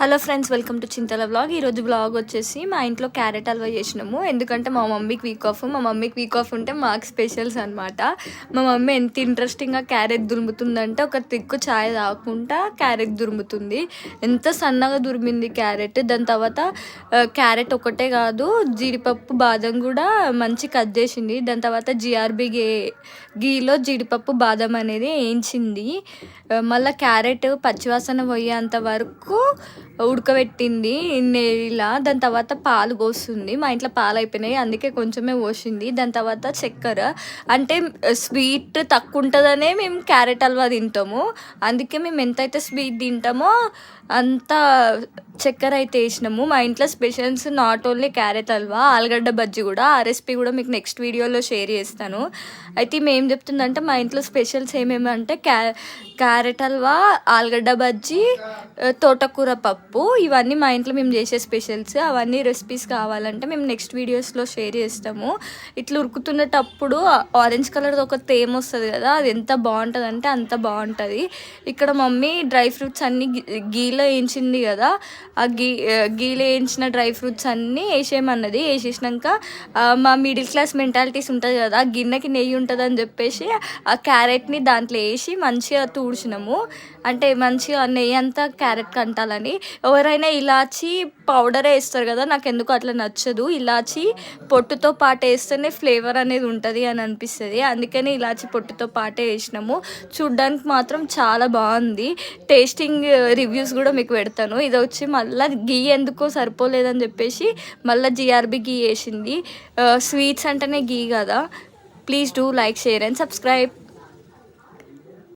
Hello friends, welcome to Chintala vlog. ఈరోజు vlog వచ్చేసి మా ఇంట్లో క్యారెట్ హల్వా చేసినాము. ఎందుకంటే మా మమ్మీకి వీక్ ఆఫ్ ఉంటే మాకు స్పెషల్స్ అనమాట. మా మమ్మీ ఎంత ఇంట్రెస్టింగ్గా క్యారెట్ దురుముతుందంటే ఒక తిక్కు ఛాయ్ తాగకుండా క్యారెట్ దురుముతుంది. ఎంత సన్నగా దురిమింది క్యారెట్. దాని తర్వాత క్యారెట్ ఒకటే కాదు, జీడిపప్పు బాదం కూడా మంచి కట్ చేసింది. దాని తర్వాత జిఆర్బి గీలో జీడిపప్పు బాదం అనేది వేయించింది. మళ్ళీ క్యారెట్ పచ్చివాసన పోయేంత వరకు ఉడకబెట్టింది నెయ్యిలా. దాని తర్వాత పాలు పోస్తుంది. మా ఇంట్లో పాలు అయిపోయినాయి, అందుకే కొంచెమే పోసింది. దాని తర్వాత చక్కెర, అంటే స్వీట్ తక్కువ ఉంటుందనే మేము క్యారెట్ హల్వా తింటాము. అందుకే మేము ఎంతైతే స్వీట్ తింటామో అంత చక్కెర అయితే వేసినాము. మా ఇంట్లో specials not only carrot halwa, ఆలుగడ్డ బజ్జీ కూడా. ఆ రెసిపీ కూడా మీకు నెక్స్ట్ వీడియోలో షేర్ చేస్తాను. అయితే మేము చెప్తుందంటే మా ఇంట్లో స్పెషల్స్ ఏమేమంటే క్యారెట్ హల్వా, ఆలుగడ్డ బజ్జీ, తోటకూర పప్పు, ఇవన్నీ మా ఇంట్లో మేము చేసే స్పెషల్స్. అవన్నీ రెసిపీస్ కావాలంటే మేము నెక్స్ట్ వీడియోస్లో షేర్ చేస్తాము. ఇట్లా ఉరుకుతున్నప్పుడు ఆరెంజ్ కలర్ ఒక తేమ వస్తుంది కదా, అది ఎంత బాగుంటుంది అంటే అంత బాగుంటుంది. ఇక్కడ మమ్మీ డ్రై ఫ్రూట్స్ అన్నీ గీలో వేయించింది కదా, ఆ గీలో వేయించిన డ్రై ఫ్రూట్స్ అన్నీ వేసేయమన్నది. వేసేసినాక మా మిడిల్ క్లాస్ మెంటాలిటీస్ ఉంటుంది కదా, గిన్నెకి నెయ్యి ఉంటుంది అని చెప్పేసి ఆ క్యారెట్ని దాంట్లో వేసి మంచిగా తుడిచినాము. అంటే మంచిగా నెయ్యి అంతా క్యారెట్ కంటాలని. ఎవరైనా ఇలాచీ పౌడరే వేస్తారు కదా, నాకు ఎందుకు అట్లా నచ్చదు. ఇలాచీ పొట్టుతో పాటు వేస్తేనే ఫ్లేవర్ అనేది ఉంటుంది అని అనిపిస్తుంది. అందుకని ఇలాచీ పొట్టుతో పాటే వేసినాము. చూడ్డానికి మాత్రం చాలా బాగుంది. టేస్టింగ్ రివ్యూస్ కూడా మీకు పెడతాను. ఇది వచ్చి మళ్ళీ గీ ఎందుకో సరిపోలేదని చెప్పేసి మళ్ళీ జిఆర్బి గీ వేసింది. స్వీట్స్ అంటేనే గీ కదా. Please do like, share and subscribe.